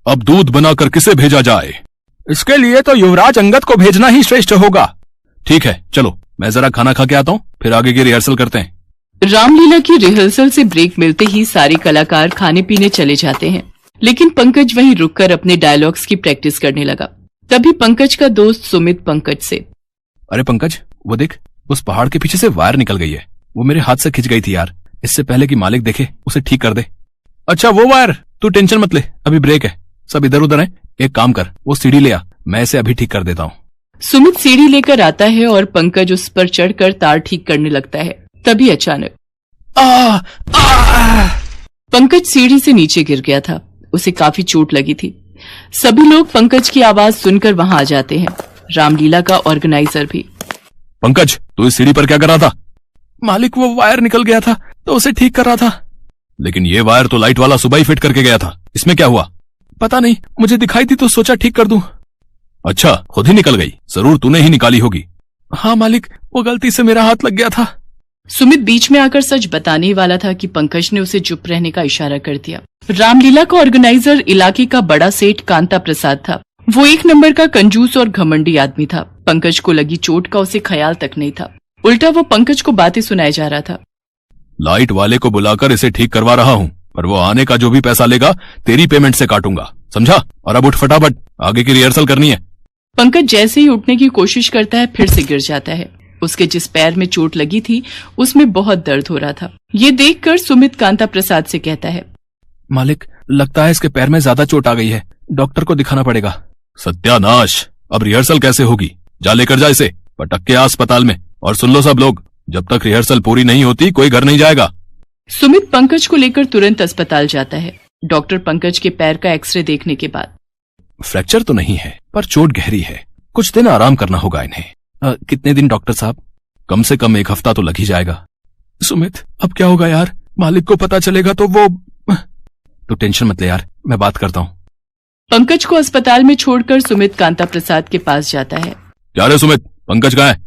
अब दूध बनाकर किसे भेजा जाए? इसके लिए तो युवराज अंगद को भेजना ही श्रेष्ठ होगा। ठीक है, चलो मैं जरा खाना खा के आता हूँ, फिर आगे की रिहर्सल करते हैं। रामलीला की रिहर्सल से ब्रेक मिलते ही सारे कलाकार खाने पीने चले जाते हैं, लेकिन पंकज वहीं रुककर अपने डायलॉग्स की प्रैक्टिस करने लगा। तभी पंकज का दोस्त सुमित पंकज से, अरे पंकज, वो देख, उस पहाड़ के पीछे से वायर निकल गई है। वो मेरे हाथ से खिंच गई थी यार, इससे पहले कि मालिक देखे उसे ठीक कर दे। अच्छा वो वायर, तू टेंशन मत ले, अभी ब्रेक है, सब इधर उधर है। एक काम कर, वो सीढ़ी ले आ, मैं इसे अभी ठीक कर देता हूँ। सुमित सीढ़ी लेकर आता है और पंकज उस पर चढ़कर तार ठीक करने लगता है। तभी अचानक पंकज सीढ़ी से नीचे गिर गया था। उसे काफी चोट लगी थी। सभी लोग पंकज की आवाज सुनकर वहां आ जाते हैं, रामलीला का ऑर्गेनाइजर भी। पंकज, तू इस सीढ़ी पर क्या कर रहा था? मालिक, वो वायर निकल गया था तो उसे ठीक कर रहा था। लेकिन ये वायर तो लाइट वाला सुबह ही फिट करके गया था, इसमें क्या हुआ? पता नहीं, मुझे दिखाई दी तो सोचा ठीक कर दूं। अच्छा, खुद ही निकल गई? जरूर तूने ही निकाली होगी। हाँ मालिक, वो गलती से मेरा हाथ लग गया था। सुमित बीच में आकर सच बताने ही वाला था कि पंकज ने उसे चुप रहने का इशारा कर दिया। रामलीला का ऑर्गेनाइजर इलाके का बड़ा सेठ कांता प्रसाद था। वो एक नंबर का कंजूस और घमंडी आदमी था। पंकज को लगी चोट का उसे ख्याल तक नहीं था, उल्टा वो पंकज को बातें सुनाए जा रहा था। लाइट वाले को बुलाकर इसे ठीक करवा रहा हूँ, पर वो आने का जो भी पैसा लेगा तेरी पेमेंट से काटूंगा, समझा? और अब उठ फटाफट, आगे की रिहर्सल करनी है। पंकज जैसे ही उठने की कोशिश करता है, फिर से गिर जाता है। उसके जिस पैर में चोट लगी थी उसमें बहुत दर्द हो रहा था। ये देखकर सुमित कांता प्रसाद से कहता है, मालिक, लगता है इसके पैर में ज्यादा चोट आ गई है, डॉक्टर को दिखाना पड़ेगा। सत्यानाश, अब रिहर्सल कैसे होगी? जा लेकर जा इसे, पटक के अस्पताल में। और सुन लो सब लोग, जब तक रिहर्सल पूरी नहीं होती कोई घर नहीं जाएगा। सुमित पंकज को लेकर तुरंत अस्पताल जाता है। डॉक्टर पंकज के पैर का एक्सरे देखने के बाद, फ्रैक्चर तो नहीं है, पर चोट गहरी है, कुछ दिन आराम करना होगा इन्हें। कितने दिन डॉक्टर साहब? कम से कम 1 हफ्ता तो लग ही जाएगा। सुमित, अब क्या होगा यार? मालिक को पता चलेगा तो वो... तो टेंशन मत ले यार, मैं बात करता हूँ। पंकज को अस्पताल में छोड़कर सुमित कांता प्रसाद के पास जाता है। क्या रे सुमित, पंकज कहाँ है?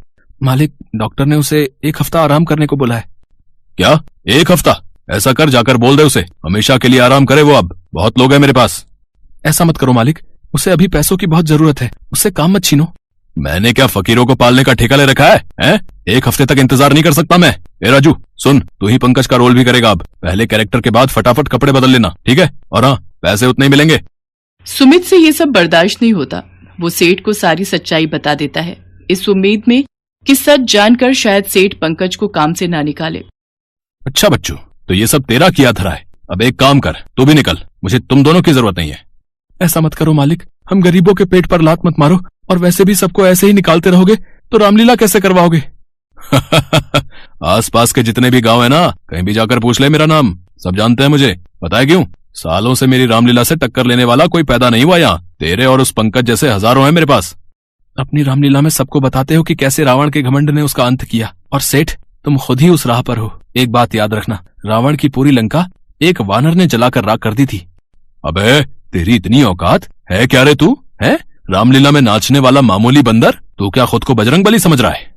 मालिक, डॉक्टर ने उसे 1 हफ्ता आराम करने को बोला है। क्या 1 हफ्ता? ऐसा कर, जाकर बोल दे उसे हमेशा के लिए आराम करे वो, अब बहुत लोग हैं मेरे पास। ऐसा मत करो मालिक, उसे अभी पैसों की बहुत जरूरत है, उससे काम मत छीनो। मैंने क्या फकीरों को पालने का ठेका ले रखा है, हैं? 1 हफ्ते तक इंतजार नहीं कर सकता मैं। ए राजू सुन, तू ही पंकज का रोल भी करेगा अब। पहले कैरेक्टर के बाद फटाफट कपड़े बदल लेना, ठीक है? और हाँ, पैसे उतने ही मिलेंगे। सुमित से ये सब बर्दाश्त नहीं होता। वो सेठ को सारी सच्चाई बता देता है, इस उम्मीद में कि सच जानकर शायद सेठ पंकज को काम से ना निकाले। अच्छा बच्चू, तो ये सब तेरा किया धरा है। अब एक काम कर, तू भी निकल, मुझे तुम दोनों की जरूरत नहीं है। ऐसा मत करो मालिक, हम गरीबों के पेट पर लात मत मारो, और वैसे भी सबको ऐसे ही निकालते रहोगे तो रामलीला कैसे करवाओगे? आसपास के जितने भी गांव है ना, कहीं भी जाकर पूछ ले मेरा नाम, सब जानते हैं मुझे। पता है क्यों? सालों से मेरी रामलीला से टक्कर लेने वाला कोई पैदा नहीं हुआ यहाँ। तेरे और उस पंकज जैसे हजारों हैं मेरे पास। अपनी रामलीला में सबको बताते हो कि कैसे रावण के घमंड ने उसका अंत किया, और सेठ तुम खुद ही उस राह पर हो। एक बात याद रखना, रावण की पूरी लंका एक वानर ने जलाकर राख कर दी थी। अबे तेरी इतनी औकात है क्या रे तू? है रामलीला में नाचने वाला मामूली बंदर? तू क्या खुद को बजरंगबली समझ रहा है?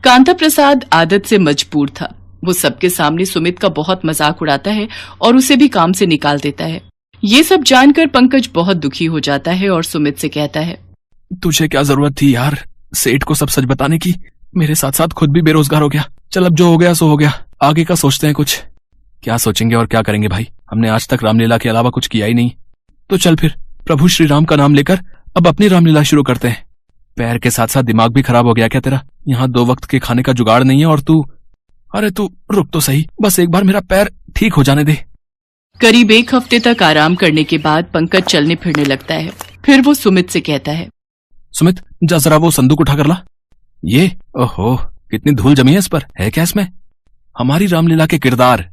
कांता प्रसाद आदत से मजबूर था। वो सबके सामने सुमित का बहुत मजाक उड़ाता है और उसे भी काम से निकाल देता है। ये सब जानकर पंकज बहुत दुखी हो जाता है और सुमित से कहता है, तुझे क्या जरूरत थी यार सेठ को सब सच बताने की? मेरे साथ साथ खुद भी बेरोजगार हो गया। चल अब जो हो गया सो हो गया, आगे का सोचते हैं कुछ। क्या सोचेंगे और क्या करेंगे भाई, हमने आज तक रामलीला के अलावा कुछ किया ही नहीं। तो चल फिर प्रभु श्री राम का नाम लेकर अब अपनी रामलीला शुरू करते हैं। पैर के साथ साथ दिमाग भी खराब हो गया क्या तेरा? यहाँ 2 वक्त के खाने का जुगाड़ नहीं है और तू... अरे तू रुक तो सही, बस एक बार मेरा पैर ठीक हो जाने दे। करीब 1 हफ्ते तक आराम करने के बाद पंकज चलने फिरने लगता है। फिर वो सुमित से कहता है, सुमित जा जरा वो संदूक उठा कर ला। ये ओहो, कितनी धूल जमी है इस पर, है क्या इसमें? हमारी रामलीला के किरदार।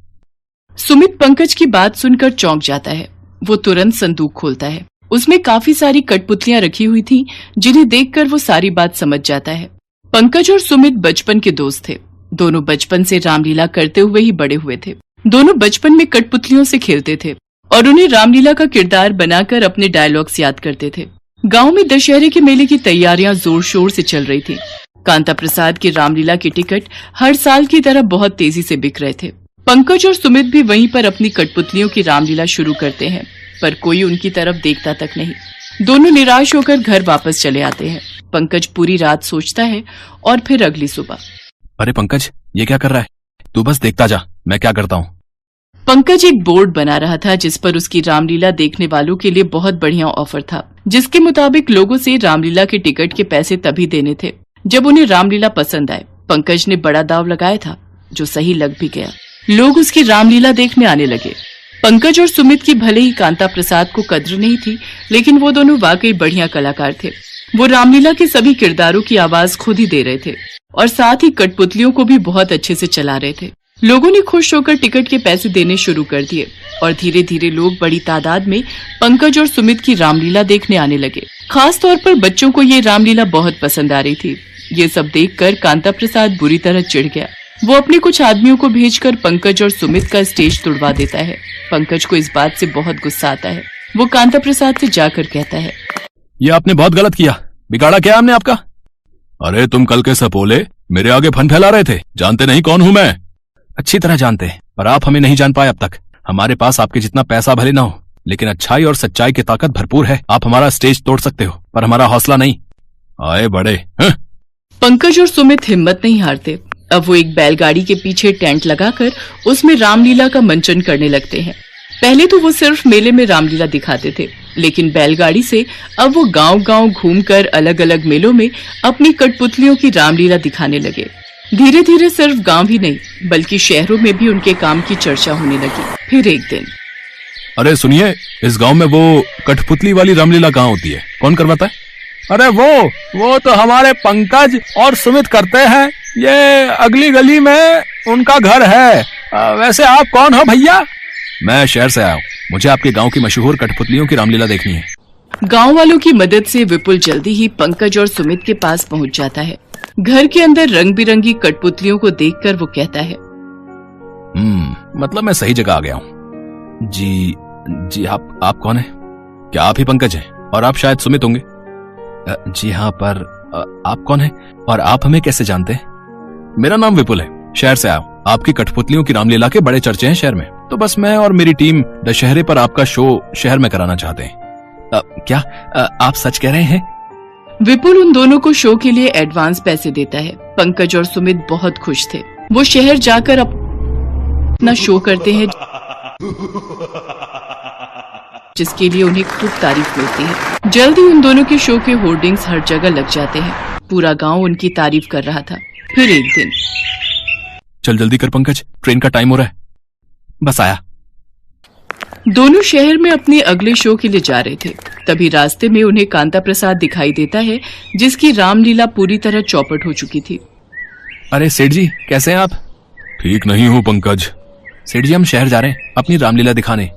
सुमित पंकज की बात सुनकर चौंक जाता है। वो तुरंत संदूक खोलता है। उसमें काफी सारी कठपुतलियां रखी हुई थी, जिन्हें देखकर वो सारी बात समझ जाता है। पंकज और सुमित बचपन के दोस्त थे। दोनों बचपन से रामलीला करते हुए ही बड़े हुए थे। दोनों बचपन में कठपुतलियों से खेलते थे और उन्हें रामलीला का किरदार बनाकर अपने डायलॉग्स याद करते थे। गांव में दशहरे के मेले की तैयारियां जोर शोर से चल रही थी। कांता प्रसाद की रामलीला के टिकट हर साल की तरह बहुत तेजी से बिक रहे थे। पंकज और सुमित भी वहीं पर अपनी कठपुतलियों की रामलीला शुरू करते हैं। पर कोई उनकी तरफ देखता तक नहीं। दोनों निराश होकर घर वापस चले आते हैं। पंकज पूरी रात सोचता है और फिर अगली सुबह। अरे पंकज, ये क्या कर रहा है? तू बस देखता जा, मैं क्या करता हूँ। पंकज एक बोर्ड बना रहा था जिस पर उसकी रामलीला देखने वालों के लिए बहुत बढ़िया ऑफर था, जिसके मुताबिक लोगों से रामलीला के टिकट के पैसे तभी देने थे जब उन्हें रामलीला पसंद आए। पंकज ने बड़ा दाव लगाया था, जो सही लग भी गया। लोग उसकी रामलीला देखने आने लगे। पंकज और सुमित की भले ही कांता प्रसाद को कद्र नहीं थी, लेकिन वो दोनों वाकई बढ़िया कलाकार थे। वो रामलीला के सभी किरदारों की आवाज खुद ही दे रहे थे और साथ ही कठपुतलियों को भी बहुत अच्छे से चला रहे थे। लोगों ने खुश होकर टिकट के पैसे देने शुरू कर दिए और धीरे धीरे लोग बड़ी तादाद में पंकज और सुमित की रामलीला देखने आने लगे। खास तौर पर बच्चों को ये रामलीला बहुत पसंद आ रही थी। ये सब देखकर कांता प्रसाद बुरी तरह चिढ़ गया। वो अपने कुछ आदमियों को भेजकर पंकज और सुमित का स्टेज तुड़वा देता है। पंकज को इस बात से बहुत गुस्सा आता है। वो कांता प्रसाद से जाकर कहता है, ये आपने बहुत गलत किया। बिगाड़ा क्या हमने आपका? अरे तुम कल के सपोले मेरे आगे फन फैला रहे थे। जानते नहीं कौन हूं मैं? अच्छी तरह जानते हैं, पर आप हमें नहीं जान पाए अब तक। हमारे पास आपके जितना पैसा भले ना हो, लेकिन अच्छाई और सच्चाई की ताकत भरपूर है। आप हमारा स्टेज तोड़ सकते हो, पर हमारा हौसला नहीं। आए बड़े। पंकज और सुमित हिम्मत नहीं हारते। अब वो एक बैलगाड़ी के पीछे टेंट लगाकर उसमें रामलीला का मंचन करने लगते हैं। पहले तो वो सिर्फ मेले में रामलीला दिखाते थे, लेकिन बैलगाड़ी से अब वो गांव-गांव घूमकर अलग अलग मेलों में अपनी कठपुतलियों की रामलीला दिखाने लगे। धीरे धीरे सिर्फ गांव ही नहीं, बल्कि शहरों में भी उनके काम की चर्चा होने लगी। फिर एक दिन, अरे सुनिए, इस गांव में वो कठपुतली वाली रामलीला कहाँ होती है? कौन करवाता है? अरे वो तो हमारे पंकज और सुमित करते हैं। ये अगली गली में उनका घर है। वैसे आप कौन हो भैया? मैं शहर से आया हूँ। मुझे आपके गांव की मशहूर कठपुतलियों की रामलीला देखनी है। गांव वालों की मदद से विपुल जल्दी ही पंकज और सुमित के पास पहुंच जाता है। घर के अंदर रंग बिरंगी कठपुतलियों को देखकर वो कहता है, मतलब मैं सही जगह आ गया हूँ। जी आप कौन है? क्या आप ही पंकज हैं? और आप शायद सुमित होंगे। जी हाँ, पर आप कौन है और आप हमें कैसे जानते हैं? मेरा नाम विपुल है, शहर से आया हूँ। आपकी कठपुतलियों की रामलीला के बड़े चर्चे हैं शहर में, तो बस मैं और मेरी टीम दशहरे पर आपका शो शहर में कराना चाहते हैं। क्या आप सच कह रहे हैं? विपुल उन दोनों को शो के लिए एडवांस पैसे देता है। पंकज और सुमित बहुत खुश थे। वो शहर जाकर अपना शो करते हैं, जिसके लिए उन्हें खूब तारीफ मिलती है। जल्दी उन दोनों के शो के होर्डिंग्स हर जगह लग जाते हैं। पूरा गांव उनकी तारीफ कर रहा था। फिर एक दिन, चल जल्दी कर पंकज, ट्रेन का टाइम हो रहा है। बस आया। दोनों शहर में अपने अगले शो के लिए जा रहे थे। तभी रास्ते में उन्हें कांता प्रसाद दिखाई देता है, जिसकी रामलीला पूरी तरह चौपट हो चुकी थी। अरे सेठ जी, कैसे हैं आप? ठीक नहीं हूँ पंकज। सेठ जी, हम शहर जा रहे हैं अपनी रामलीला दिखाने।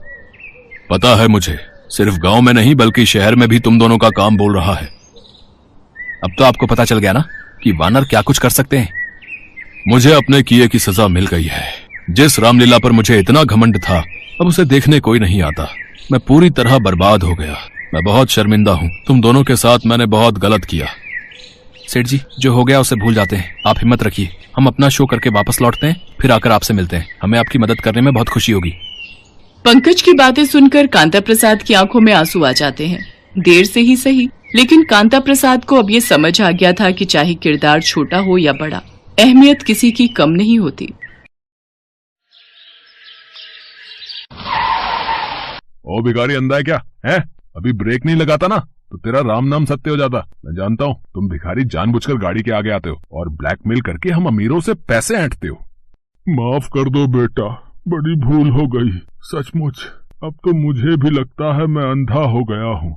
पता है मुझे, सिर्फ गांव में नहीं बल्कि शहर में भी तुम दोनों का काम बोल रहा है। अब तो आपको पता चल गया ना कि वानर क्या कुछ कर सकते हैं। मुझे अपने किए की सजा मिल गई है। जिस रामलीला पर मुझे इतना घमंड था, अब उसे देखने कोई नहीं आता। मैं पूरी तरह बर्बाद हो गया। मैं बहुत शर्मिंदा हूँ। तुम दोनों के साथ मैंने बहुत गलत किया। सेठ जी, जो हो गया उसे भूल जाते हैं। आप हिम्मत रखिए, हम अपना शो करके वापस लौटते हैं, फिर आकर आपसे मिलते हैं। हमें आपकी मदद करने में बहुत खुशी होगी। पंकज की बातें सुनकर कांता प्रसाद की आंखों में आंसू आ जाते हैं। देर से ही सही, लेकिन कांता प्रसाद को अब ये समझ आ गया था कि चाहे किरदार छोटा हो या बड़ा, अहमियत किसी की कम नहीं होती। ओ भिखारी, अंधा है क्या? है अभी ब्रेक नहीं लगाता ना तो तेरा राम नाम सत्य हो जाता। मैं जानता हूँ तुम भिखारी जानबूझकर गाड़ी के आगे आते हो और ब्लैकमेल करके हम अमीरों से पैसे ऐंठते हो। माफ कर दो बेटा, बड़ी भूल हो गई। सचमुच अब तो मुझे भी लगता है मैं अंधा हो गया हूँ।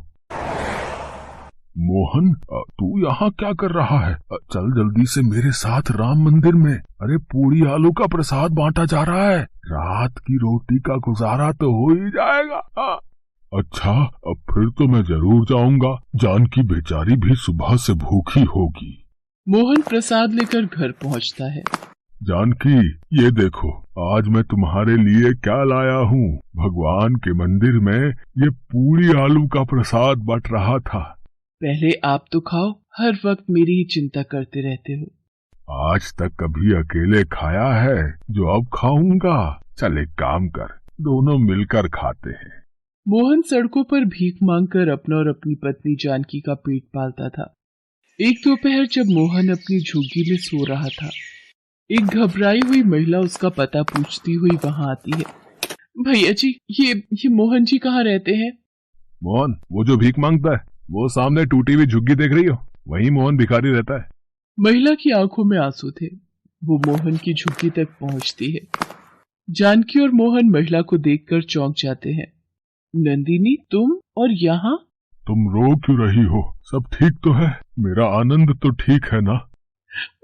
मोहन, तू यहाँ क्या कर रहा है? चल जल्दी से मेरे साथ राम मंदिर में। अरे पूरी आलू का प्रसाद बांटा जा रहा है। रात की रोटी का गुजारा तो हो ही जाएगा। अच्छा, अब फिर तो मैं जरूर जाऊंगा। जानकी बेचारी भी सुबह से भूखी होगी। मोहन प्रसाद लेकर घर पहुंचता है। जानकी, ये देखो आज मैं तुम्हारे लिए क्या लाया हूँ। भगवान के मंदिर में ये पूरी आलू का प्रसाद बट रहा था। पहले आप तो खाओ, हर वक्त मेरी ही चिंता करते रहते हो। आज तक कभी अकेले खाया है जो अब खाऊंगा। चल एक काम कर, दोनों मिलकर खाते हैं। मोहन सड़कों पर भीख मांगकर अपना और अपनी पत्नी जानकी का पेट पालता था। एक दोपहर जब मोहन अपनी झुग्गी में सो रहा था, एक घबराई हुई महिला उसका पता पूछती हुई वहां आती है। भैया जी, ये मोहन जी कहाँ रहते हैं? मोहन, वो जो भीख मांगता है, वो सामने टूटी हुई झुग्गी देख रही हो, वहीं मोहन भिखारी रहता है। महिला की आंखों में आंसू थे। वो मोहन की झुग्गी तक पहुंचती है। जानकी और मोहन महिला को देखकर चौंक जाते हैं। नंदिनी, तुम और यहाँ? तुम रो क्यों रही हो? सब ठीक तो है? मेरा आनंद तो ठीक है ना?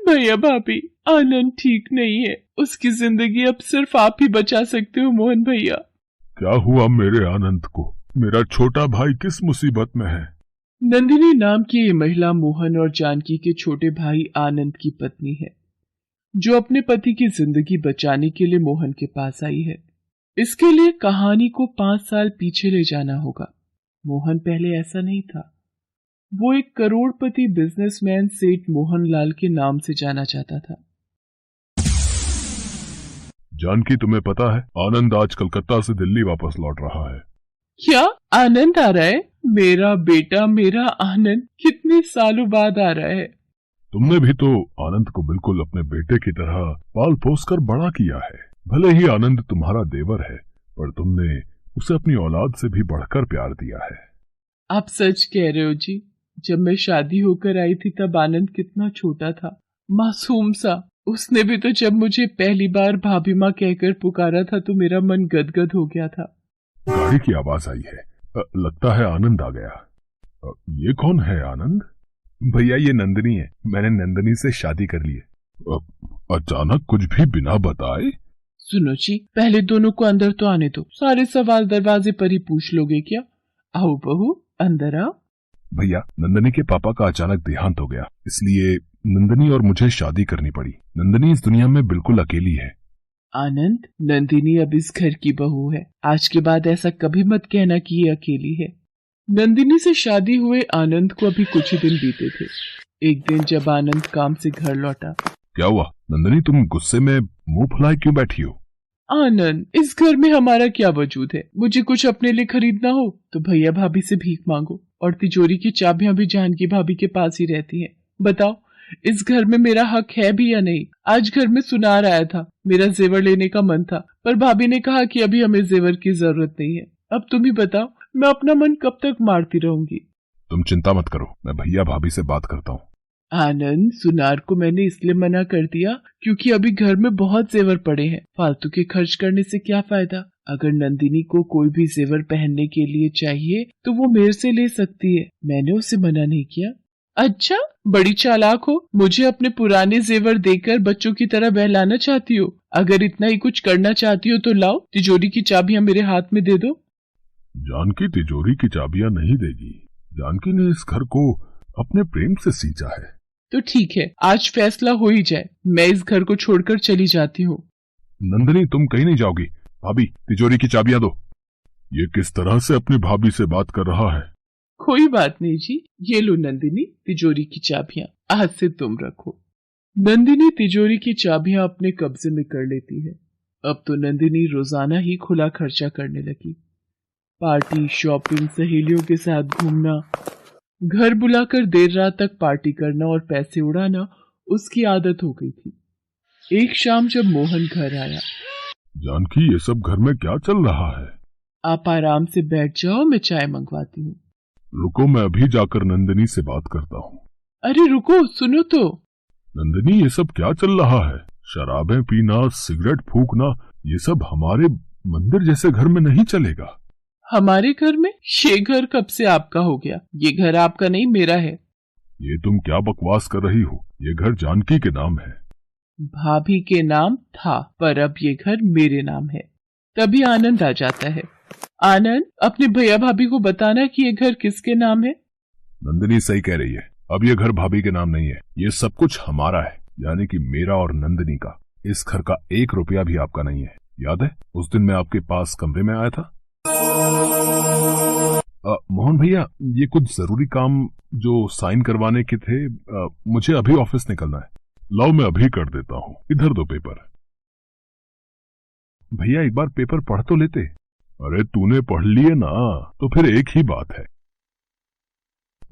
भैया भाभी, आनंद ठीक नहीं है। उसकी जिंदगी अब सिर्फ आप ही बचा सकते हो मोहन भैया। क्या हुआ मेरे आनंद को? मेरा छोटा भाई किस मुसीबत में है? नंदिनी नाम की ये महिला मोहन और जानकी के छोटे भाई आनंद की पत्नी है, जो अपने पति की जिंदगी बचाने के लिए मोहन के पास आई है। इसके लिए कहानी को 5 साल पीछे ले जाना होगा। मोहन पहले ऐसा नहीं था। वो एक करोड़पति बिजनेसमैन सेठ मोहनलाल के नाम से जाना जाता था। जानकी, तुम्हें पता है आनंद आज कलकत्ता से दिल्ली वापस लौट रहा है। क्या आनंद आ रहा है? मेरा बेटा, मेरा आनंद कितने सालों बाद आ रहा है। तुमने भी तो आनंद को बिल्कुल अपने बेटे की तरह पाल पोस कर बड़ा किया है। भले ही आनंद तुम्हारा देवर है, पर तुमने उसे अपनी औलाद से भी बढ़कर प्यार दिया है। आप सच कह रहे हो जी। जब मैं शादी होकर आई थी तब आनंद कितना छोटा था, मासूम सा। उसने भी तो जब मुझे पहली बार भाभी माँ कहकर पुकारा था तो मेरा मन गदगद हो गया था। गाड़ी की आवाज आई है। लगता है आनंद आ गया। ये कौन है आनंद? भैया, ये नंदिनी है। मैंने नंदिनी से शादी कर ली है। अचानक कुछ भी बिना बताए? सुनो जी, पहले दोनों को अंदर तो आने दो। सारे सवाल दरवाजे पर ही पूछ लोगे क्या? आओ बहू, अंदर आओ। भैया, नंदिनी के पापा का अचानक देहांत हो गया, इसलिए नंदिनी और मुझे शादी करनी पड़ी। नंदिनी इस दुनिया में बिल्कुल अकेली है। आनंद, नंदिनी अब इस घर की बहू है। आज के बाद ऐसा कभी मत कहना कि ये अकेली है। नंदिनी से शादी हुए आनंद को अभी कुछ ही दिन बीते थे। एक दिन जब आनंद काम से घर लौटा। क्या हुआ नंदिनी, तुम गुस्से में मुंह फुलाए क्यों बैठी हो? आनंद, इस घर में हमारा क्या वजूद है? मुझे कुछ अपने लिए खरीदना हो तो भैया भाभी से भीख मांगो, और तिजोरी की चाबियां भी जानकी भाभी के पास ही रहती हैं। बताओ, इस घर में मेरा हक है भी या नहीं? आज घर में सुनार आया था, मेरा जेवर लेने का मन था, पर भाभी ने कहा कि अभी हमें जेवर की जरूरत नहीं है। अब तुम ही बताओ, मैं अपना मन कब तक मारती रहूंगी? तुम चिंता मत करो, मैं भैया भाभी से बात करता हूँ। आनंद, सुनार को मैंने इसलिए मना कर दिया क्योंकि अभी घर में बहुत जेवर पड़े हैं। फालतू के खर्च करने से क्या फायदा? अगर नंदिनी को कोई भी जेवर पहनने के लिए चाहिए तो वो मेरे से ले सकती है। मैंने उसे मना नहीं किया। अच्छा, बड़ी चालाक हो। मुझे अपने पुराने जेवर देकर बच्चों की तरह बहलाना चाहती हो? अगर इतना ही कुछ करना चाहती हो तो लाओ, तिजोरी की चाबियां मेरे हाथ में दे दो। जानकी तिजोरी की चाबियां नहीं देगी। जानकी ने इस घर को अपने प्रेम से सींचा है। तो ठीक है, आज फैसला हो ही जाए। मैं इस घर को छोड़कर चली जाती हूँ। नंदिनी, तुम कहीं नहीं जाओगी। भाभी, तिजोरी की चाबियां दो। ये किस तरह से अपनी भाभी से बात कर रहा है? कोई बात नहीं जी, ये लो नंदिनी, तिजोरी की चाबियां। आज से तुम रखो। नंदिनी तिजोरी की चाबियां अपने कब्जे में कर लेती है। अब तो नंदिनी रोजाना ही खुला खर्चा करने लगी। पार्टी, शॉपिंग, सहेलियों के साथ घूमना, घर बुलाकर देर रात तक पार्टी करना और पैसे उड़ाना उसकी आदत हो गई थी। एक शाम जब मोहन घर आया। जानकी, ये सब घर में क्या चल रहा है? आप आराम से बैठ जाओ, मैं चाय मंगवाती हूँ। रुको, मैं अभी जाकर नंदिनी से बात करता हूँ। अरे रुको, सुनो तो। नंदिनी, ये सब क्या चल रहा है? शराबें पीना, सिगरेट फूकना, ये सब हमारे मंदिर जैसे घर में नहीं चलेगा। हमारे घर में? ये घर कब से आपका हो गया? ये घर आपका नहीं, मेरा है। ये तुम क्या बकवास कर रही हो? ये घर जानकी के नाम है। भाभी के नाम था, पर अब ये घर मेरे नाम है। तभी आनंद आ जाता है। आनंद, अपने भैया भाभी को बताना कि ये घर किसके नाम है। नंदिनी सही कह रही है। अब ये घर भाभी के नाम नहीं है, ये सब कुछ हमारा है, यानी कि मेरा और नंदिनी का। इस घर का 1 रुपया भी आपका नहीं है। याद है उस दिन मैं आपके पास कमरे में आया था? मोहन भैया, ये कुछ जरूरी काम जो साइन करवाने के थे, मुझे अभी ऑफिस निकलना है। लाओ, मैं अभी कर देता हूँ। इधर दो पेपर। भैया, एक बार पेपर पढ़ तो लेते। अरे तूने पढ़ लिए ना, तो फिर एक ही बात है।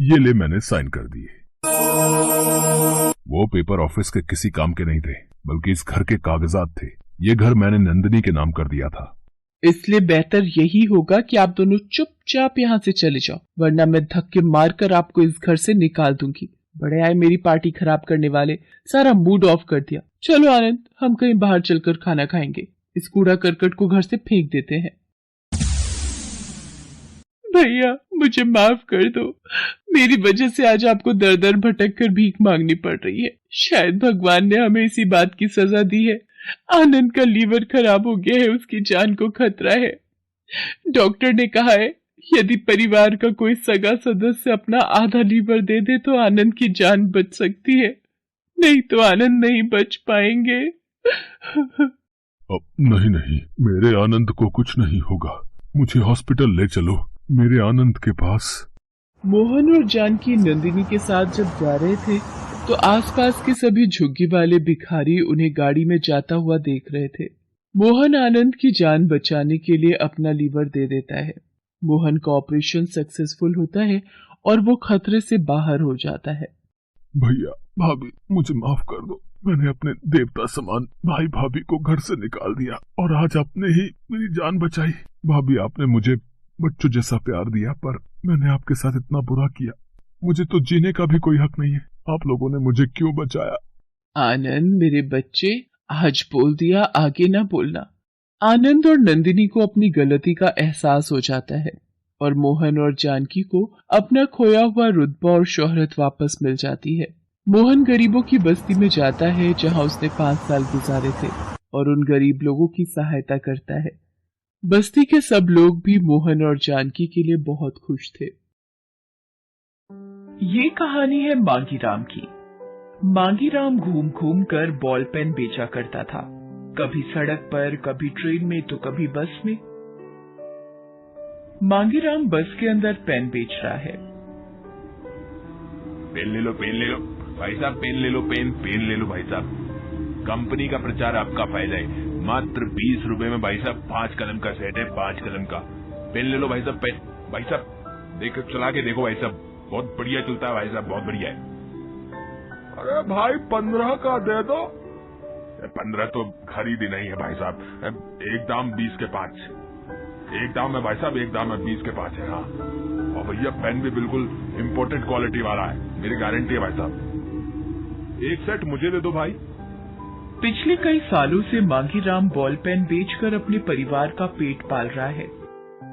ये ले, मैंने साइन कर दिए। वो पेपर ऑफिस के किसी काम के नहीं थे, बल्कि इस घर के कागजात थे। ये घर मैंने नंदिनी के नाम कर दिया था। इसलिए बेहतर यही होगा कि आप दोनों चुपचाप यहाँ से चले जाओ, वरना मैं धक्के मारकर आपको इस घर से निकाल दूंगी। बड़े आए मेरी पार्टी खराब करने वाले, सारा मूड ऑफ कर दिया। चलो आनंद, हम कहीं बाहर चलकर खाना खाएंगे। इस कूड़ा करकट को घर से फेंक देते हैं। भैया मुझे माफ कर दो, मेरी वजह से आज आपको दर दर भटक कर भीख मांगनी पड़ रही है। शायद भगवान ने हमें इसी बात की सजा दी है। आनंद का लीवर खराब हो गया है, उसकी जान को खतरा है। डॉक्टर ने कहा है यदि परिवार का कोई सगा सदस्य अपना आधा लीवर दे दे तो आनंद की जान बच सकती है, नहीं तो आनंद नहीं बच पाएंगे। नहीं नहीं, मेरे आनंद को कुछ नहीं होगा। मुझे हॉस्पिटल ले चलो, मेरे आनंद के पास। मोहन और जानकी नंदिनी के साथ जब जा रहे थे तो आसपास के सभी झुग्गी वाले भिखारी उन्हें गाड़ी में जाता हुआ देख रहे थे। मोहन आनंद की जान बचाने के लिए अपना लीवर दे देता है। मोहन का ऑपरेशन सक्सेसफुल होता है और वो खतरे से बाहर हो जाता है। भैया भाभी, मुझे माफ कर दो। मैंने अपने देवता समान भाई भाभी को घर से निकाल दिया और आज आपने ही मेरी जान बचाई। भाभी, आपने मुझे बच्चों जैसा प्यार दिया, पर मैंने आपके साथ इतना बुरा किया। मुझे तो जीने का भी कोई हक नहीं है। आप लोगों ने मुझे क्यों बचाया? आनंद मेरे बच्चे, आज बोल दिया, आगे ना बोलना। आनंद और नंदिनी को अपनी गलती का एहसास हो जाता है और मोहन और जानकी को अपना खोया हुआ रुतबा और शोहरत वापस मिल जाती है। मोहन गरीबों की बस्ती में जाता है जहां उसने 5 साल गुजारे थे और उन गरीब लोगों की सहायता करता है। बस्ती के सब लोग भी मोहन और जानकी के लिए बहुत खुश थे। ये कहानी है मांगी राम की। मांगी राम घूम घूम कर बॉल पेन बेचा करता था, कभी सड़क पर, कभी ट्रेन में तो कभी बस में। मांगी राम बस के अंदर पेन बेच रहा है। पेन ले लो, पेन ले लो भाई साहब, पेन ले लो, पेन ले लो भाई साहब। कंपनी का प्रचार आपका फायदा है। मात्र 20 रुपए में भाई साहब 5 कलम का सेट है, 5 कलम का। पेन ले लो भाई साहब, पेन। भाई साहब देखो, चला के देखो भाई साहब, बहुत बढ़िया चलता है भाई साहब, बहुत बढ़िया है। अरे भाई 15 का दे दो। 15 तो खरीद ही नहीं है भाई साहब। एक दाम 20 के 5, एक दाम है भाई साहब, एक दाम है 20 के 5 है। हाँ, और भैया पेन भी बिल्कुल इम्पोर्टेड क्वालिटी वाला है, मेरी गारंटी है भाई साहब। एक सेट मुझे दे दो भाई। पिछले कई सालों से मांगी राम बॉल पेन बेचकर अपने परिवार का पेट पाल रहा है।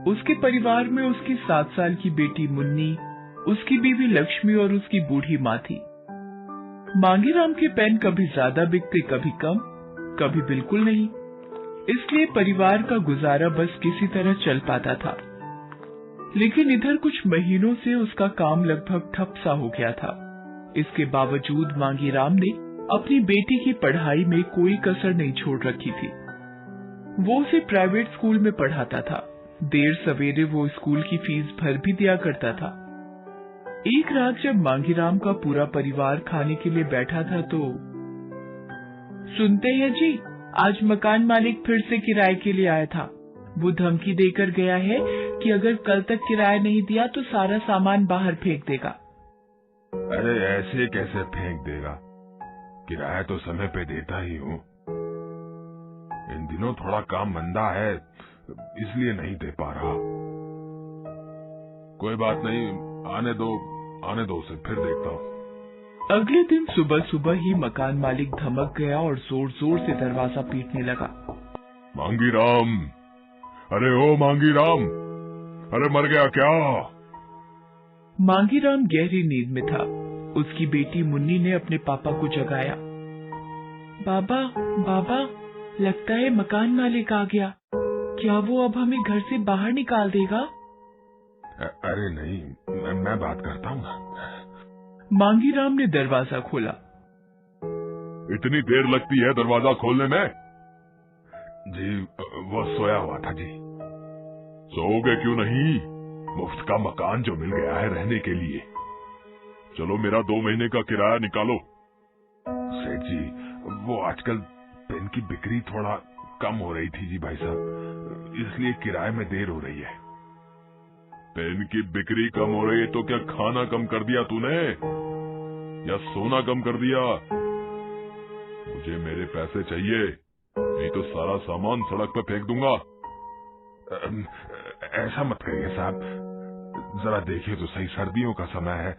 उसके परिवार में उसकी 7 साल की बेटी मुन्नी, उसकी बीवी लक्ष्मी और उसकी बूढ़ी माँ थी। मांगी राम के पेन कभी ज्यादा बिकते, कभी कम, कभी बिल्कुल नहीं। इसलिए परिवार का गुजारा बस किसी तरह चल पाता था। लेकिन इधर कुछ महीनों से उसका काम लगभग ठप सा हो गया था। इसके बावजूद मांगी राम ने अपनी बेटी की पढ़ाई में कोई कसर नहीं छोड़ रखी थी। वो उसे प्राइवेट स्कूल में पढ़ाता था। देर सवेरे वो स्कूल की फीस भर भी दिया करता था। एक रात जब मांगी राम का पूरा परिवार खाने के लिए बैठा था तो सुनते हैं जी, आज मकान मालिक फिर से किराए के लिए आया था। वो धमकी देकर गया है कि अगर कल तक किराया नहीं दिया तो सारा सामान बाहर फेंक देगा। अरे ऐसे कैसे फेंक देगा? किराया तो समय पे देता ही हूँ। इन दिनों थोड़ा काम मंदा है, इसलिए नहीं दे पा रहा। कोई बात नहीं, आने दो उसे, फिर देखता हूँ। अगले दिन सुबह सुबह ही मकान मालिक धमक गया और जोर जोर से दरवाजा पीटने लगा। मांगी राम, अरे ओ मांगी राम, अरे मर गया क्या? मांगी राम गहरी नींद में था। उसकी बेटी मुन्नी ने अपने पापा को जगाया। बाबा, लगता है मकान मालिक आ गया। क्या वो अब हमें घर से बाहर निकाल देगा? अरे नहीं, मैं बात करता हूँ ना। मांगी राम ने दरवाजा खोला। इतनी देर लगती है दरवाजा खोलने में? जी वो सोया हुआ था जी। सोओगे क्यों नहीं? मुफ्त का मकान जो मिल गया है रहने के लिए। चलो मेरा 2 महीने का किराया निकालो। सेठ जी, वो आजकल पेन की बिक्री थोड़ा कम हो रही थी जी भाई साहब, इसलिए किराए में देर हो रही है। पेन की बिक्री कम हो रही है तो क्या खाना कम कर दिया तूने या सोना कम कर दिया? मुझे मेरे पैसे चाहिए, नहीं तो सारा सामान सड़क पर फेंक दूंगा। ऐसा मत करिए साहब, जरा देखिए तो सही, सर्दियों का समय है,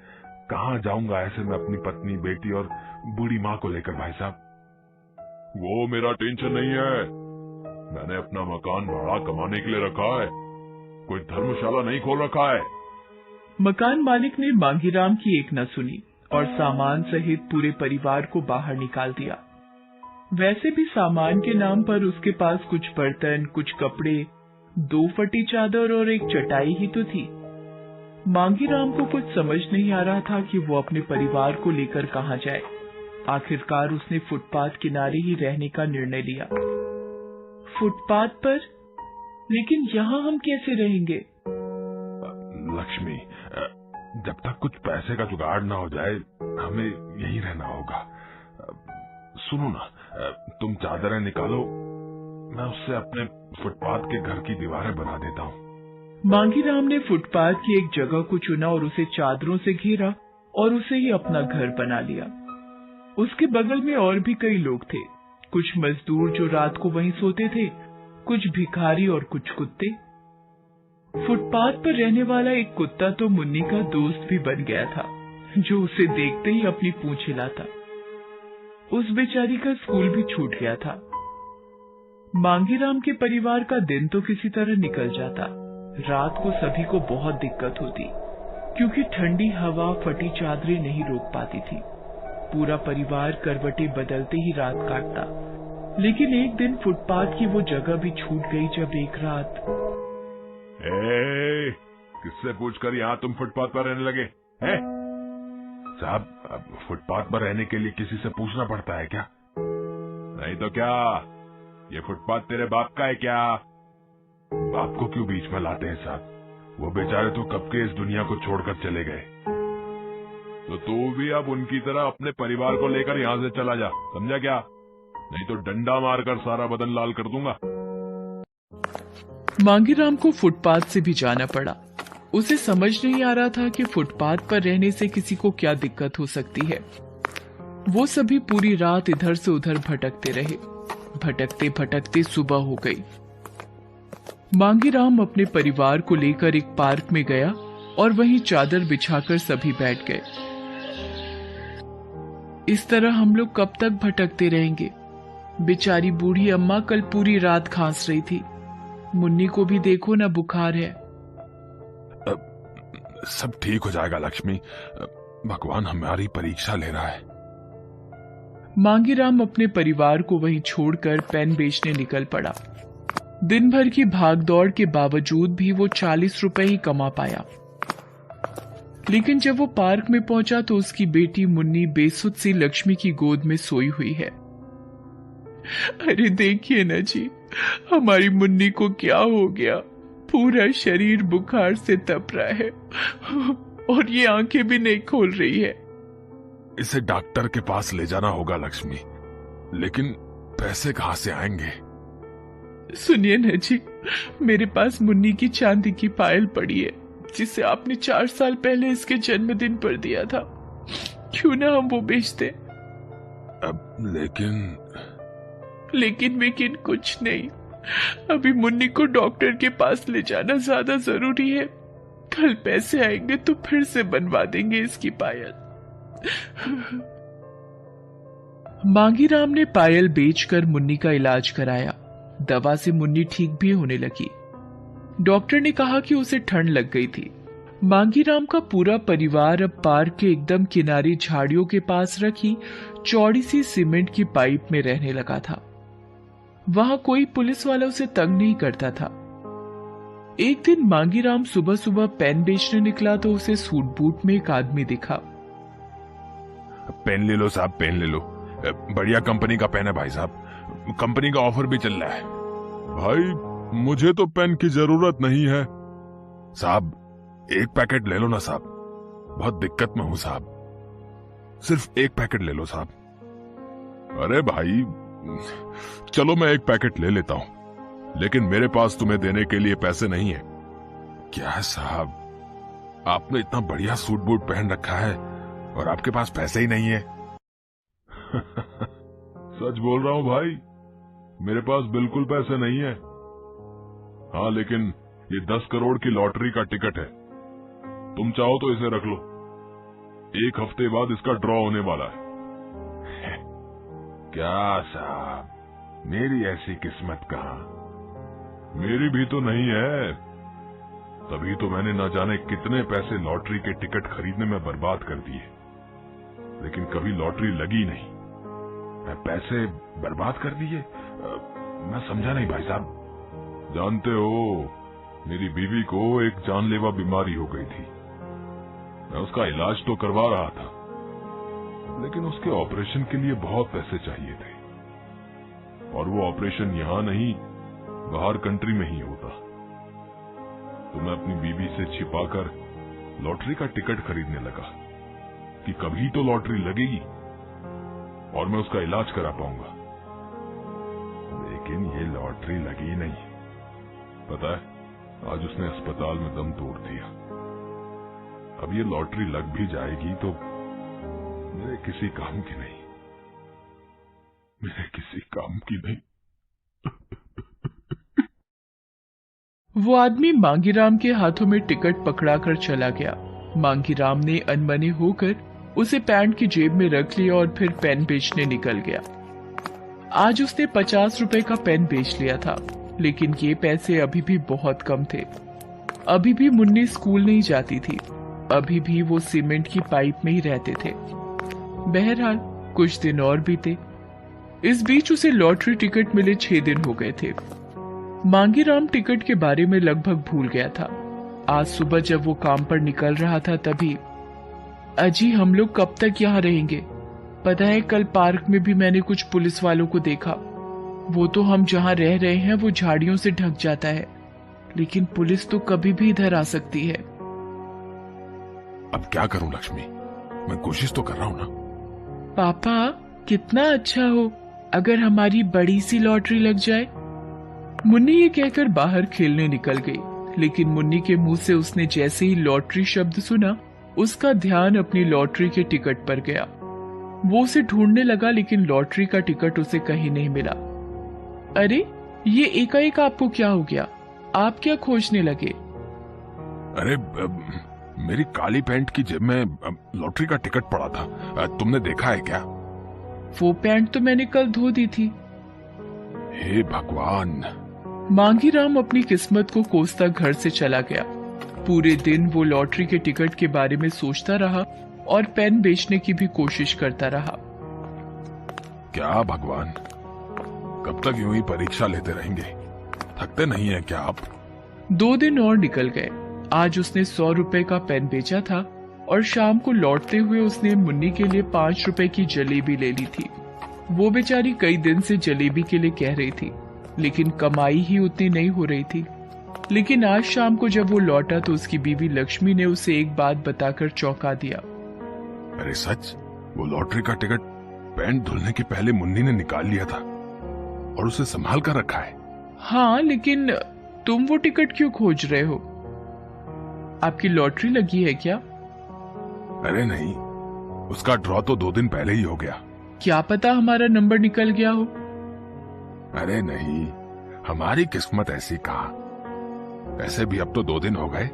कहाँ जाऊंगा ऐसे में अपनी पत्नी, बेटी और बूढ़ी माँ को लेकर भाई साहब। वो मेरा टेंशन नहीं है, मैंने अपना मकान भाड़ा कमाने के लिए रखा है, कोई धर्मशाला नहीं खोल रखा है। मकान मालिक ने मांगीराम की एक न सुनी और सामान सहित पूरे परिवार को बाहर निकाल दिया। वैसे भी सामान के नाम पर उसके पास कुछ बर्तन, कुछ कपड़े, 2 फटी चादर और एक चटाई ही तो थी। मांगीराम को कुछ समझ नहीं आ रहा था कि वो अपने परिवार को लेकर कहाँ जाए। आखिरकार उसने फुटपाथ किनारे ही रहने का निर्णय लिया। फुटपाथ पर? लेकिन यहाँ हम कैसे रहेंगे? लक्ष्मी, जब तक कुछ पैसे का जुगाड़ ना हो जाए हमें यहीं रहना होगा। सुनो ना, तुम चादरें निकालो, मैं उससे अपने फुटपाथ के घर की दीवारें बना देता हूँ। मांगीराम ने फुटपाथ की एक जगह को चुना और उसे चादरों से घेरा और उसे ही अपना घर बना लिया। उसके बगल में और भी कई लोग थे, कुछ मजदूर जो रात को वहीं सोते थे, कुछ भिखारी और कुछ कुत्ते। फुटपाथ पर रहने वाला एक कुत्ता तो मुन्नी का दोस्त भी बन गया था, जो उसे देखते ही अपनी पूंछ हिलाता। उस बेचारी का स्कूल भी छूट गया था। मांगीराम के परिवार का दिन तो किसी तरह निकल जाता। रात को सभी को बहुत दिक्कत होती, क्योंकि ठंडी हवा फटी चादरें नहीं रोक पाती थी। पूरा परिवार करवटें बदलते ही रात काटता। लेकिन एक दिन फुटपाथ की वो जगह भी छूट गई जब एक रात किससे पूछकर यहाँ तुम फुटपाथ पर रहने लगे हैं? साहब, फुटपाथ पर रहने के लिए किसी से पूछना पड़ता है क्या? नहीं तो क्या ये फुटपाथ तेरे बाप का है क्या? बाप को क्यों बीच में लाते हैं साहब? वो बेचारे तो कब के इस दुनिया को छोड़कर चले गए। तो तू भी अब उनकी तरह अपने परिवार को लेकर यहाँ से चला जा, समझा क्या? नहीं तो डंडा मारकर सारा बदन लाल कर दूंगा। मांगीराम को फुटपाथ से भी जाना पड़ा। उसे समझ नहीं आ रहा था कि फुटपाथ पर रहने से किसी को क्या दिक्कत हो सकती है। वो सभी पूरी रात इधर से उधर भटकते रहे। भटकते भटकते सुबह हो गई। मांगीराम अपने परिवार को लेकर एक पार्क में गया और वहीं चादर बिछाकर सभी बैठ गए। इस तरह हम लोग कब तक भटकते रहेंगे? बेचारी बूढ़ी अम्मा कल पूरी रात खांस रही थी। मुन्नी को भी देखो ना, बुखार है। सब ठीक हो जाएगा लक्ष्मी, भगवान हमारी परीक्षा ले रहा है। मांगीराम अपने परिवार को वहीं छोड़कर पेन बेचने निकल पड़ा। दिन भर की भागदौड़ के बावजूद भी वो 40 रुपए ही कमा पाया। लेकिन जब वो पार्क में पहुंचा तो उसकी बेटी मुन्नी बेसुध सी लक्ष्मी की गोद में सोई हुई है। अरे देखिए ना जी, हमारी मुन्नी को क्या हो गया? पूरा शरीर बुखार से तप रहा है और ये आंखें भी नहीं खोल रही है। इसे डॉक्टर के पास ले जाना होगा लक्ष्मी, लेकिन पैसे कहाँ से आएंगे? सुनिए ना जी, मेरे पास मुन्नी की चांदी की पायल पड़ी है, जिसे आपने 4 साल पहले इसके जन्मदिन पर दिया था। क्यों ना हम वो बेच दें? अब लेकिन कुछ नहीं। अभी मुन्नी को डॉक्टर के पास ले जाना ज्यादा जरूरी है। कल पैसे आएंगे तो फिर से बनवा देंगे इसकी पायल। मांगीराम ने पायल बेचकर मुन्नी का इलाज कराया। दवा से मुन्नी ठीक भी होने लगी। डॉक्टर ने कहा कि उसे ठंड लग गई थी। मांगीराम का पूरा परिवार अब पार्क के एकदम किनारे झाड़ियों के पास रखी चौड़ी सी सीमेंट की पाइप में रहने लगा था। वहां कोई पुलिस वाला उसे तंग नहीं करता था। एक दिन मांगीराम सुबह सुबह पेन बेचने निकला तो उसे सूट बूट में एक आदमी दिखा। पेन ले लो साहब, पेन ले लो, बढ़िया कंपनी का पेन है भाई साहब, कंपनी का ऑफर भी चल रहा है। भाई मुझे तो पेन की जरूरत नहीं है। साहब 1 पैकेट ले लो ना साहब, बहुत दिक्कत में हूं साहब, सिर्फ 1 पैकेट ले लो साहब। अरे भाई चलो मैं एक पैकेट ले लेता हूं, लेकिन मेरे पास तुम्हें देने के लिए पैसे नहीं है। क्या है साहब, आपने इतना बढ़िया सूट बूट पहन रखा है और आपके पास पैसे ही नहीं है। सच बोल रहा हूं भाई, मेरे पास बिल्कुल पैसे नहीं है। हाँ, लेकिन ये 10 करोड़ की लॉटरी का टिकट है, तुम चाहो तो इसे रख लो। 1 हफ्ते बाद इसका ड्रॉ होने वाला है। क्या साहब, मेरी ऐसी किस्मत कहां? मेरी भी तो नहीं है, तभी तो मैंने न जाने कितने पैसे लॉटरी के टिकट खरीदने में बर्बाद कर दिए, लेकिन कभी लॉटरी लगी नहीं। मैं पैसे बर्बाद कर दिए? मैं समझा नहीं भाई साहब। जानते हो, मेरी बीवी को एक जानलेवा बीमारी हो गई थी। मैं उसका इलाज तो करवा रहा था, लेकिन उसके ऑपरेशन के लिए बहुत पैसे चाहिए थे, और वो ऑपरेशन यहां नहीं, बाहर कंट्री में ही होता। तो मैं अपनी बीवी से छिपाकर लॉटरी का टिकट खरीदने लगा कि कभी तो लॉटरी लगेगी और मैं उसका इलाज करा पाऊंगा। लेकिन ये लॉटरी लगी नहीं। पता है, आज उसने अस्पताल में दम तोड़ दिया। अब ये लॉटरी लग भी जाएगी तो मेरे किसी काम की नहीं, मेरे किसी काम की नहीं। वो आदमी मांगीराम के हाथों में टिकट पकड़ाकर चला गया। मांगीराम ने अनमने होकर उसे पैंट की जेब में रख लिया और फिर पेन बेचने निकल गया। आज उसने 50 रुपए का पेन बेच लिया था, लेकिन ये पैसे अभी भी बहुत कम थे। अभी भी मुन्नी स्कूल नहीं जाती थी, अभी भी वो सीमेंट की पाइप में ही रहते थे। बहरहाल कुछ दिन और बीते। इस बीच उसे लॉटरी टिकट मिले 6 दिन हो गए थे। मांगीराम टिकट के बारे में लगभग भूल गया था। आज सुबह जब वो काम पर निकल रहा था तभी, अजी हम लोग कब तक यहाँ रहेंगे? पता है कल पार्क में भी मैंने कुछ पुलिस वालों को देखा। वो तो हम जहाँ रह रहे हैं वो झाड़ियों से ढक जाता है, लेकिन पुलिस तो कभी भी इधर आ सकती है। अब क्या करूं लक्ष्मी, मैं कोशिश तो कर रहा हूं ना। पापा कितना अच्छा हो अगर हमारी बड़ी सी लॉटरी लग जाए। मुन्नी ये कहकर बाहर खेलने निकल गई, लेकिन मुन्नी के मुंह से उसने जैसे ही लॉटरी शब्द सुना, उसका ध्यान अपनी लॉटरी के टिकट पर गया। वो उसे ढूंढने लगा, लेकिन लॉटरी का टिकट उसे कहीं नहीं मिला। अरे ये एकाएक आपको क्या हो गया? आप क्या खोजने लगे? अरे मेरी काली पैंट की जेब में लॉटरी का टिकट पड़ा था, तुमने देखा है क्या? वो पैंट तो मैंने कल धो दी थी। हे भगवान। मांगीराम अपनी किस्मत को कोसता घर से चला गया। पूरे दिन वो लॉटरी के टिकट के बारे में सोचता रहा और पेन बेचने की भी कोशिश करता रहा। क्या भगवान, कब तक यूं ही परीक्षा लेते रहेंगे? थकते नहीं है क्या आप? 2 दिन और निकल गए। आज उसने 100 रुपए का पेन बेचा था और शाम को लौटते हुए उसने मुन्नी के लिए 5 रुपए की जलेबी ले ली थी। वो बेचारी कई दिन से जलेबी के लिए कह रही थी, लेकिन कमाई ही उतनी नहीं हो रही थी। लेकिन आज शाम को जब वो लौटा तो उसकी बीवी लक्ष्मी ने उसे एक बात बताकर चौंका दिया। अरे सच? वो लॉटरी का टिकट पैंट धुलने के पहले मुन्नी ने निकाल लिया था और उसे संभाल कर रखा है। हाँ, लेकिन तुम वो टिकट क्यों खोज रहे हो? आपकी लॉटरी लगी है क्या? अरे नहीं, उसका ड्रॉ तो 2 दिन पहले ही हो गया। क्या पता हमारा नंबर निकल गया हो। अरे नहीं, हमारी किस्मत ऐसी कहाँ। वैसे भी अब तो 2 दिन हो गए।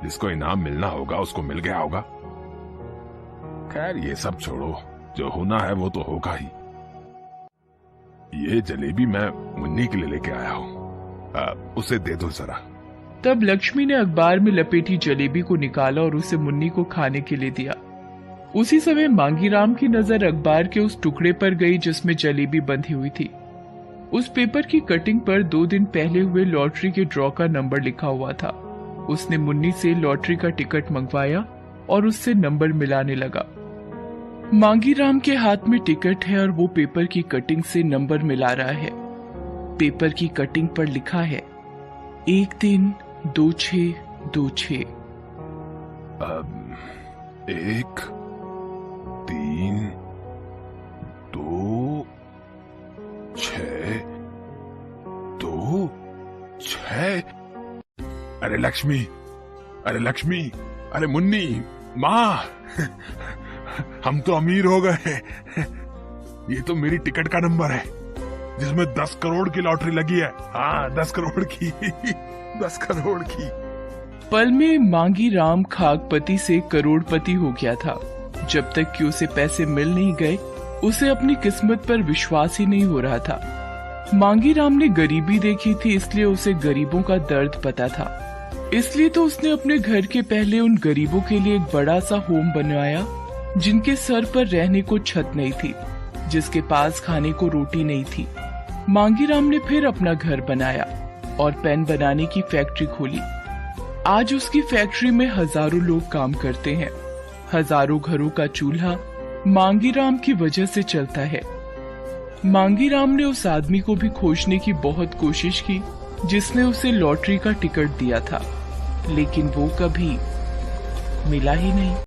जिसको इनाम मिलना होगा उसको मिल गया होगा। खैर ये सब छोड़ो, जो होना है वो तो होगा ही। ये जलेबी मैं मुन्नी के लिए लेके आया हूँ, उसे दे दो जरा। तब लक्ष्मी ने अखबार में लपेटी जलेबी को निकाला और उसे मुन्नी को खाने के लिए दिया। उसी समय मांगीराम की नजर अखबार के उस टुकड़े पर गई जिसमें जलेबी बंधी हुई थी। उस पेपर की कटिंग पर 2 दिन पहले हुए लॉटरी के ड्रॉ का नंबर लिखा हुआ था। उसने मुन्नी से लॉटरी का टिकट मंगवाया और उससे नंबर मिलाने लगा। मांगीराम के हाथ में टिकट है और वो पेपर की कटिंग से नंबर मिला रहा है। पेपर की कटिंग पर लिखा है 132626। 1 3 2 अरे लक्ष्मी, अरे लक्ष्मी, अरे मुन्नी, माँ, हम तो अमीर हो गए। ये तो मेरी टिकट का नंबर है जिसमें 10 करोड़ की लॉटरी लगी है। हाँ, 10 करोड़ की। 10 करोड़ की। पल में मांगी राम खाकपति से करोड़पति हो गया था। जब तक कि उसे पैसे मिल नहीं गए, उसे अपनी किस्मत पर विश्वास ही नहीं हो रहा था। मांगी राम ने गरीबी देखी थी, इसलिए उसे गरीबों का दर्द पता था। इसलिए तो उसने अपने घर के पहले उन गरीबों के लिए एक बड़ा सा होम बनवाया, जिनके सर पर रहने को छत नहीं थी, जिसके पास खाने को रोटी नहीं थी। मांगी राम ने फिर अपना घर बनाया और पेन बनाने की फैक्ट्री खोली। आज उसकी फैक्ट्री में हजारों लोग काम करते हैं। हजारों घरों का चूल्हा मांगी राम की वजह से चलता है। मांगी राम ने उस आदमी को भी खोजने की बहुत कोशिश की जिसने उसे लॉटरी का टिकट दिया था, लेकिन वो कभी मिला ही नहीं।